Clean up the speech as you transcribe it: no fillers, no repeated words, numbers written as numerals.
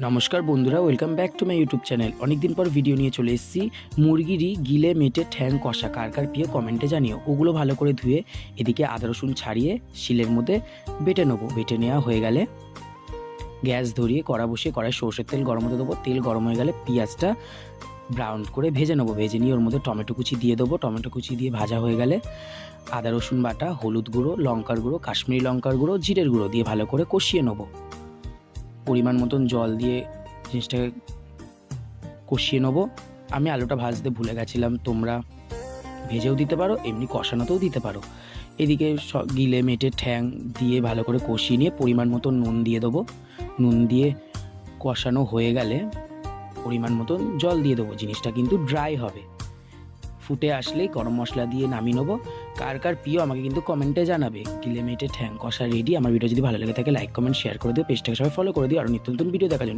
নমস্কার বন্ধুরা, welcome back to my YouTube channel. অনেকদিন পর ভিডিও নিয়ে চলে এসেছি। মুরগিরই গিলে মেটে ঠ্যাং কষা কার কার প্রিয় কমেন্টে জানিও। ওগুলো ভালো করে ধুয়ে এদিকে আদা রসুন ছাড়িয়ে শিলের মধ্যে বেটে নেবো। বেটে নেওয়া হয়ে গেলে গ্যাস ধরিয়ে কড়া বসিয়ে কড়াই সরষের তেল গরম হতে দেবো। তেল গরম হয়ে গেলে পেঁয়াজটা ব্রাউন করে ভেজে নেবো। ভেজে নিয়ে ওর মধ্যে টমেটো কুচি দিয়ে দেবো। টমেটো কুচি দিয়ে ভাজা হয়ে গেলে আদা রসুন বাটা, হলুদ গুঁড়ো, লঙ্কার গুঁড়ো, কাশ্মীরি লঙ্কার গুঁড়ো, জিরের গুঁড়ো দিয়ে ভালো করে কষিয়ে নেবো। পরিমাণ মতন জল দিয়ে জিনিসটাকে কষিয়ে নেবো। আমি আলুটা ভাজতে ভুলে গেছিলাম, তোমরা ভেজেও দিতে পারো, এমনি কষানোতেও দিতে পারো। এদিকে গিলে মেটে ঠ্যাং দিয়ে ভালো করে কষিয়ে নিয়ে পরিমাণ মতো নুন দিয়ে দেবো। নুন দিয়ে কষানো হয়ে গেলে পরিমাণ মতন জল দিয়ে দেবো। জিনিসটা কিন্তু ড্রাই হবে। ফুটে আসলেই গরম মশলা দিয়ে নামিয়ে নেবো। কার কার প্রিয় আমাকে কিন্তু কমেন্টে জানাবে। গিলে মেটে ঠ্যাং কষা রেডি। আমার ভিডিও যদি ভালো লেগে থাকে লাইক কমেন্ট শেয়ার করে দিও। পেজটাকে সবাই ফলো করে দিও আরও নিত্য নতুন ভিডিও দেখার জন্য।